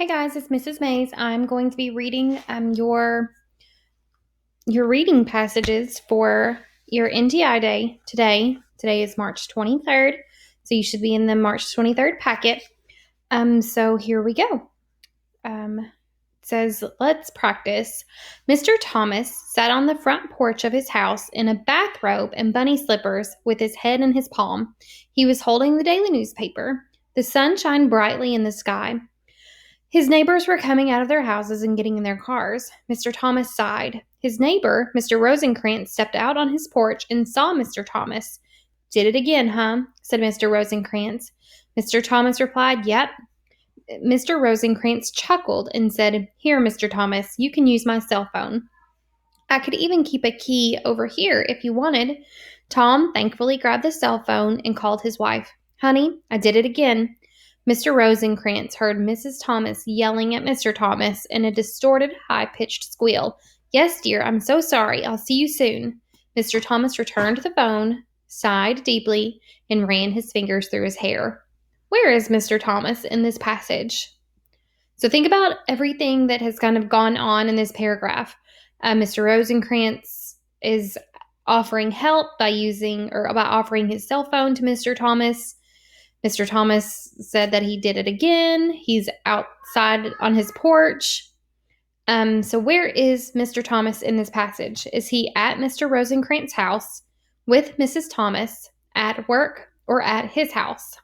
Hey guys, it's Mrs. Mays. I'm going to be reading your reading passages for your NTI day today. Today is March 23rd, so you should be in the March 23rd packet. So here we go. It says, let's practice. Mr. Thomas sat on the front porch of his house in a bathrobe and bunny slippers with his head in his palm. He was holding the daily newspaper. The sun shined brightly in the sky. His neighbors were coming out of their houses and getting in their cars. Mr. Thomas sighed. His neighbor, Mr. Rosencrantz, stepped out on his porch and saw Mr. Thomas. "Did it again, huh?" said Mr. Rosencrantz. Mr. Thomas replied, "Yep." Mr. Rosencrantz chuckled and said, "Here, Mr. Thomas, you can use my cell phone. I could even keep a key over here if you wanted." Tom thankfully grabbed the cell phone and called his wife. "Honey, I did it again." Mr. Rosencrantz heard Mrs. Thomas yelling at Mr. Thomas in a distorted, high-pitched squeal. "Yes, dear, I'm so sorry. I'll see you soon." Mr. Thomas returned the phone, sighed deeply, and ran his fingers through his hair. Where is Mr. Thomas in this passage? So think about everything that has kind of gone on in this paragraph. Mr. Rosencrantz is offering help by offering his cell phone to Mr. Thomas. Mr. Thomas said that he did it again. He's outside on his porch. So where is Mr. Thomas in this passage? Is he at Mr. Rosencrantz's house with Mrs. Thomas, at work, or at his house?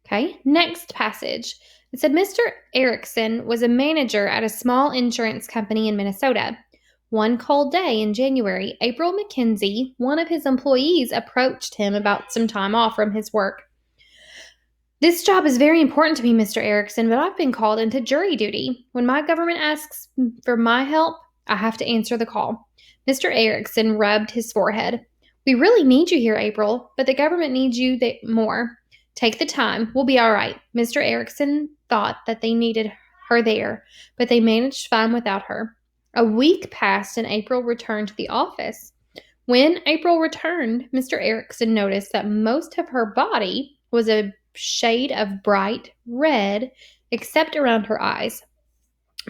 Okay, next passage. It said Mr. Erickson was a manager at a small insurance company in Minnesota. One cold day in January, April McKenzie, one of his employees, approached him about some time off from his work. "This job is very important to me, Mr. Erickson, but I've been called into jury duty. When my government asks for my help, I have to answer the call." Mr. Erickson rubbed his forehead. "We really need you here, April, but the government needs you more. Take the time. We'll be all right." Mr. Erickson thought that they needed her there, but they managed fine without her. A week passed and April returned to the office. When April returned, Mr. Erickson noticed that most of her body was a shade of bright red, except around her eyes.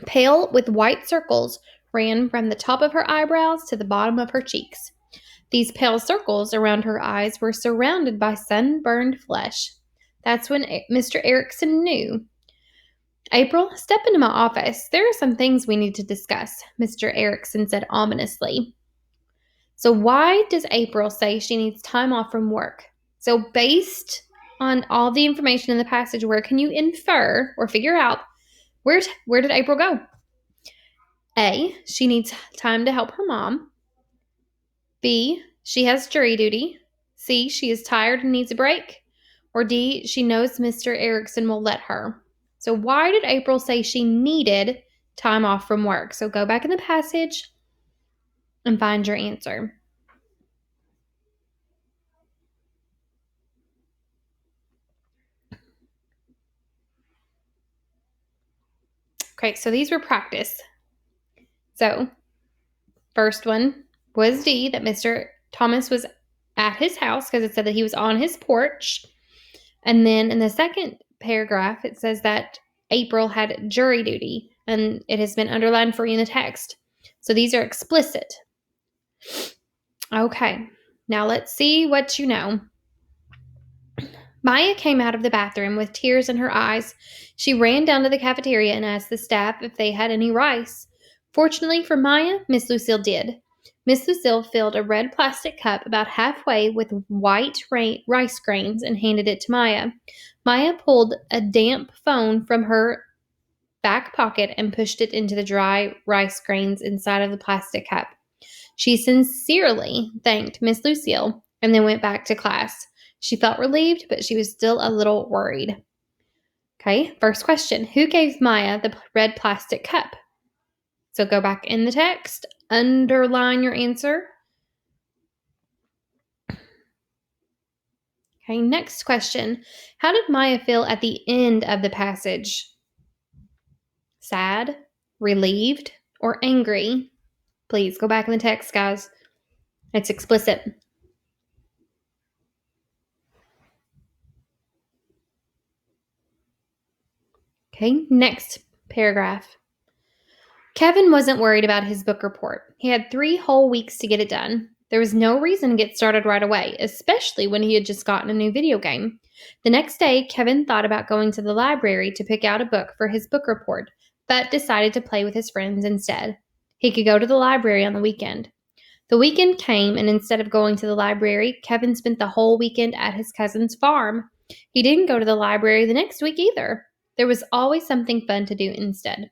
Pale with white circles ran from the top of her eyebrows to the bottom of her cheeks. These pale circles around her eyes were surrounded by sunburned flesh. That's when Mr. Erickson knew. "April, step into my office. There are some things we need to discuss," Mr. Erickson said ominously. So why does April say she needs time off from work? So based on all the information in the passage, where can you infer or figure out where did April go? A, she needs time to help her mom. B, she has jury duty. C, she is tired and needs a break. Or D, she knows Mr. Erickson will let her. So why did April say she needed time off from work? So go back in the passage and find your answer. Okay, so these were practice. So first one was D, that Mr. Thomas was at his house because it said that he was on his porch. And then in the second paragraph, it says that April had jury duty, and it has been underlined for you in the text. So these are explicit. Okay, now let's see what you know. Maya came out of the bathroom with tears in her eyes. She ran down to the cafeteria and asked the staff if they had any rice. Fortunately for Maya, Miss Lucille did. Miss Lucille filled a red plastic cup about halfway with white rice grains and handed it to Maya. Maya pulled a damp phone from her back pocket and pushed it into the dry rice grains inside of the plastic cup. She sincerely thanked Miss Lucille and then went back to class. She felt relieved, but she was still a little worried. Okay, first question. Who gave Maya the red plastic cup? So go back in the text, underline your answer. Okay, next question. How did Maya feel at the end of the passage? Sad, relieved, or angry? Please go back in the text, guys. It's explicit. Okay, next paragraph. Kevin wasn't worried about his book report. He had 3 whole weeks to get it done. There was no reason to get started right away, especially when he had just gotten a new video game. The next day, Kevin thought about going to the library to pick out a book for his book report, but decided to play with his friends instead. He could go to the library on the weekend. The weekend came, and instead of going to the library, Kevin spent the whole weekend at his cousin's farm. He didn't go to the library the next week either. There was always something fun to do instead.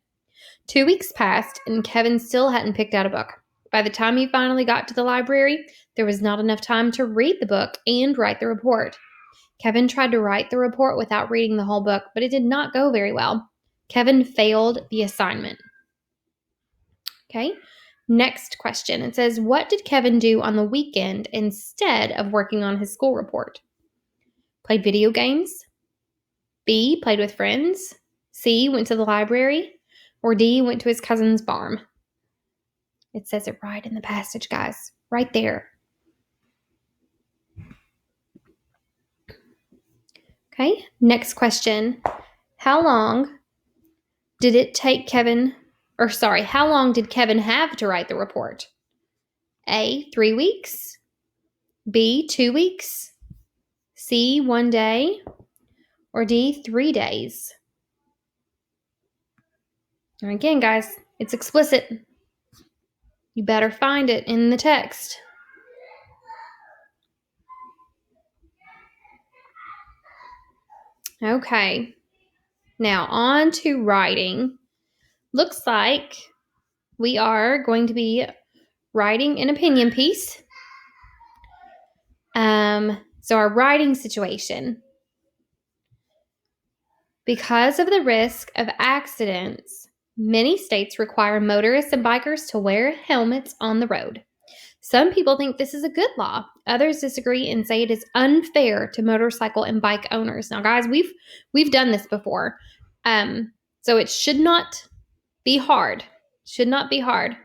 2 weeks passed, and Kevin still hadn't picked out a book. By the time he finally got to the library, there was not enough time to read the book and write the report. Kevin tried to write the report without reading the whole book, but it did not go very well. Kevin failed the assignment. Okay, next question. It says, what did Kevin do on the weekend instead of working on his school report? Played video games. B, played with friends. C, went to the library. Or D, went to his cousin's farm. It says it right in the passage, guys. Right there. Okay, next question. How long did Kevin have to write the report? A, 3 weeks. B, 2 weeks. C, 1 day. Or D, 3 days. And again, guys, it's explicit. You better find it in the text. Okay, now on to writing. Looks like we are going to be writing an opinion piece. So our writing situation. Because of the risk of accidents, many states require motorists and bikers to wear helmets on the road. Some people think this is a good law. Others disagree and say it is unfair to motorcycle and bike owners. Now, guys, we've done this before. So it should not be hard. Should not be hard.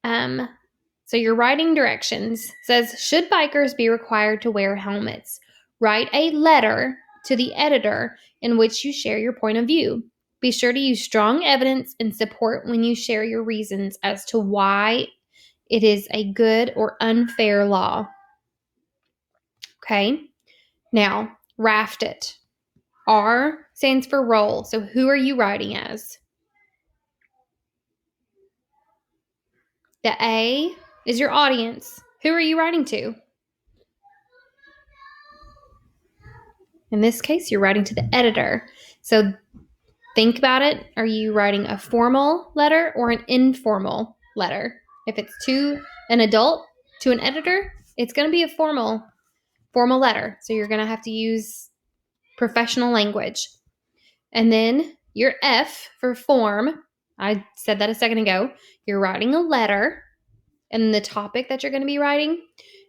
So your writing directions says, should bikers be required to wear helmets? Write a letter to the editor in which you share your point of view. Be sure to use strong evidence and support when you share your reasons as to why it is a good or unfair law. Okay, now raft it. R stands for role. So who are you writing as? The A is your audience. Who are you writing to? In this case, you're writing to the editor. So think about it. Are you writing a formal letter or an informal letter? If it's to an adult, to an editor, it's going to be a formal letter. So you're going to have to use professional language. And then your F for form, I said that a second ago. You're writing a letter, and the topic that you're going to be writing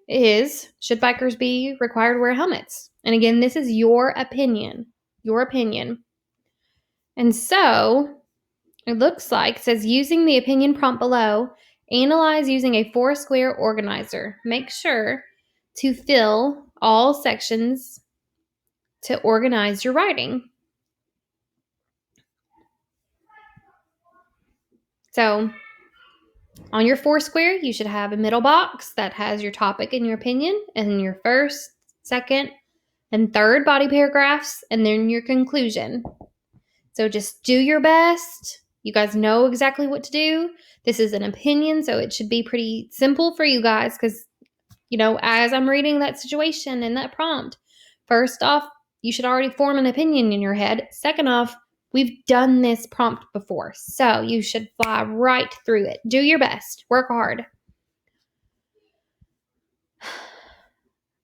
is, should bikers be required to wear helmets? And again, this is your opinion. Your opinion. And so it looks like, it says, using the opinion prompt below, analyze using a 4-square organizer. Make sure to fill all sections to organize your writing. So on your 4-square, you should have a middle box that has your topic and your opinion, and your first, second, and third body paragraphs, and then your conclusion. So just do your best. You guys know exactly what to do. This is an opinion, so it should be pretty simple for you guys because, as I'm reading that situation and that prompt, first off, you should already form an opinion in your head. Second off, we've done this prompt before, so you should fly right through it. Do your best. Work hard.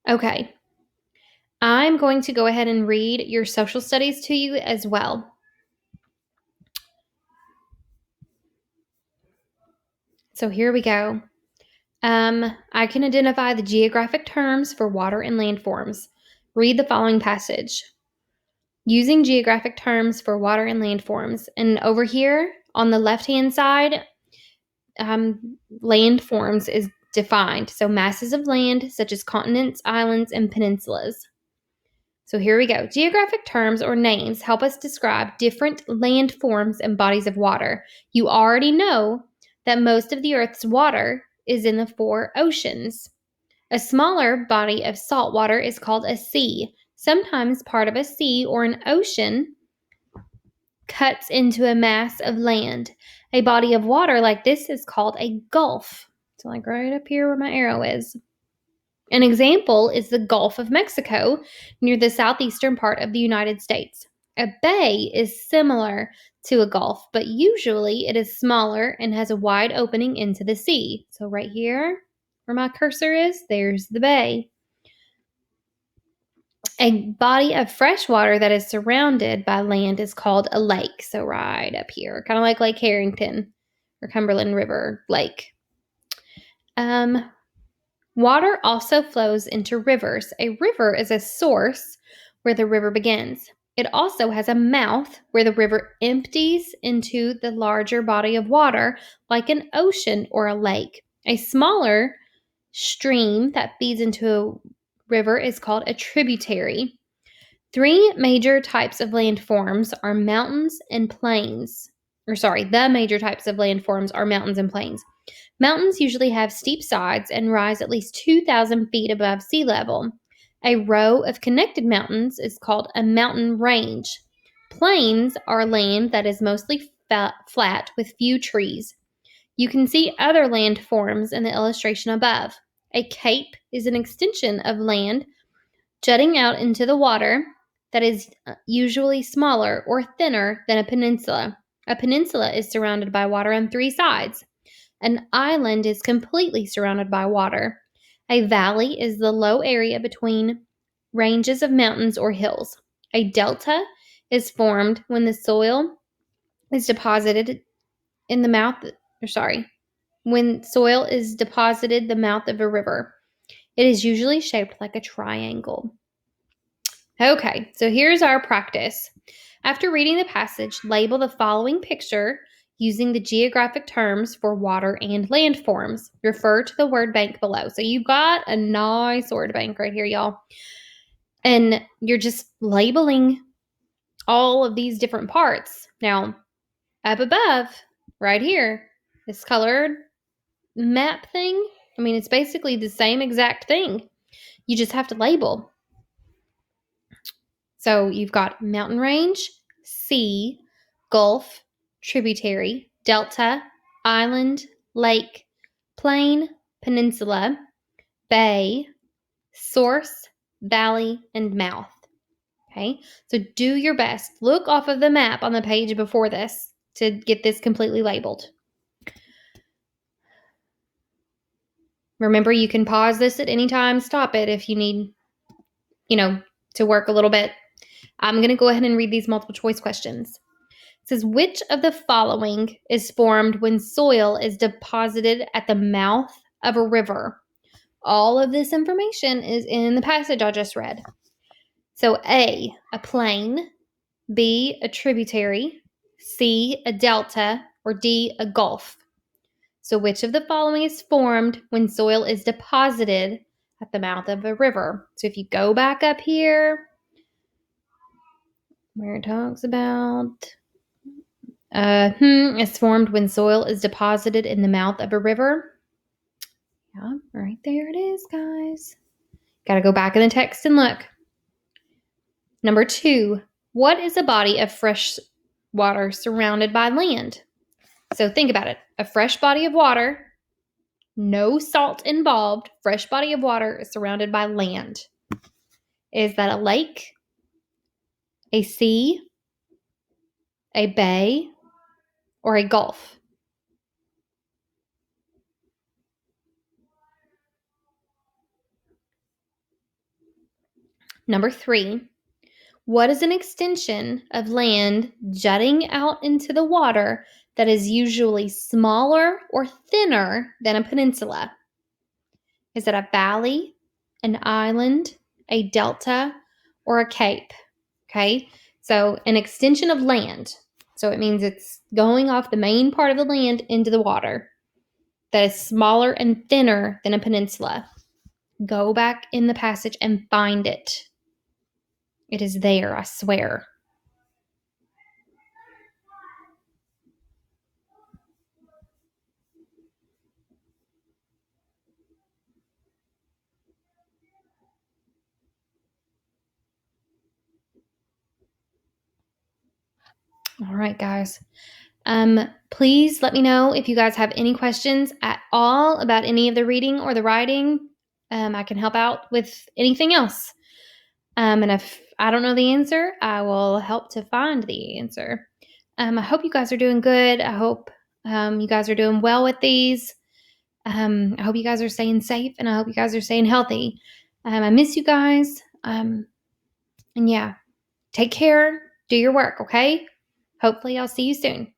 Okay. I'm going to go ahead and read your social studies to you as well. So here we go. I can identify the geographic terms for water and landforms. Read the following passage. Using geographic terms for water and landforms. And over here on the left-hand side, landforms is defined. So masses of land such as continents, islands, and peninsulas. So here we go. Geographic terms or names help us describe different land forms and bodies of water. You already know that most of the Earth's water is in the 4 oceans. A smaller body of salt water is called a sea. Sometimes part of a sea or an ocean cuts into a mass of land. A body of water like this is called a gulf. So like right up here where my arrow is. An example is the Gulf of Mexico near the southeastern part of the United States. A bay is similar to a gulf, but usually it is smaller and has a wide opening into the sea. So right here where my cursor is, there's the bay. A body of fresh water that is surrounded by land is called a lake. So right up here, kind of like Lake Harrington or Cumberland River Lake. Water also flows into rivers. A river is a source where the river begins. It also has a mouth where the river empties into the larger body of water, like an ocean or a lake. A smaller stream that feeds into a river is called a tributary. 3 major types of landforms are mountains and plains. The major types of landforms are mountains and plains. Mountains usually have steep sides and rise at least 2,000 feet above sea level. A row of connected mountains is called a mountain range. Plains are land that is mostly flat with few trees. You can see other land forms in the illustration above. A cape is an extension of land jutting out into the water that is usually smaller or thinner than a peninsula. A peninsula is surrounded by water on 3 sides. An island is completely surrounded by water. A valley is the low area between ranges of mountains or hills. A delta is formed when the soil is deposited in the mouth, when soil is deposited the mouth of a river. It is usually shaped like a triangle. Okay, so here's our practice. After reading the passage, label the following picture using the geographic terms for water and land forms. Refer to the word bank below. So you've got a nice word bank right here, y'all. And you're just labeling all of these different parts. Now, up above, right here, this colored map thing, it's basically the same exact thing. You just have to label. So you've got mountain range, sea, gulf, tributary, delta, island, lake, plain, peninsula, bay, source, valley, and mouth. Okay, so do your best. Look off of the map on the page before this to get this completely labeled. Remember, you can pause this at any time, stop it if you need, to work a little bit. I'm going to go ahead and read these multiple choice questions. It says, which of the following is formed when soil is deposited at the mouth of a river? All of this information is in the passage I just read. So A, a plain, B, a tributary, C, a delta, or D, a gulf. So which of the following is formed when soil is deposited at the mouth of a river? So if you go back up here, where it talks about is formed when soil is deposited in the mouth of a river. Yeah, right there it is, guys. Got to go back in the text and look. Number 2, what is a body of fresh water surrounded by land? So think about it. A fresh body of water, no salt involved, fresh body of water is surrounded by land. Is that a lake, a sea, a bay, or a gulf? Number 3, what is an extension of land jutting out into the water that is usually smaller or thinner than a peninsula? Is it a valley, an island, a delta, or a cape? Okay, so an extension of land. So it means it's going off the main part of the land into the water. that is smaller and thinner than a peninsula. Go back in the passage and find it. It is there, I swear. All right, guys. Please let me know if you guys have any questions at all about any of the reading or the writing. I can help out with anything else. And if I don't know the answer, I will help to find the answer. I hope you guys are doing good. I hope you guys are doing well with these. I hope you guys are staying safe, and I hope you guys are staying healthy. I miss you guys. And yeah, take care. Do your work, okay? Hopefully, I'll see you soon.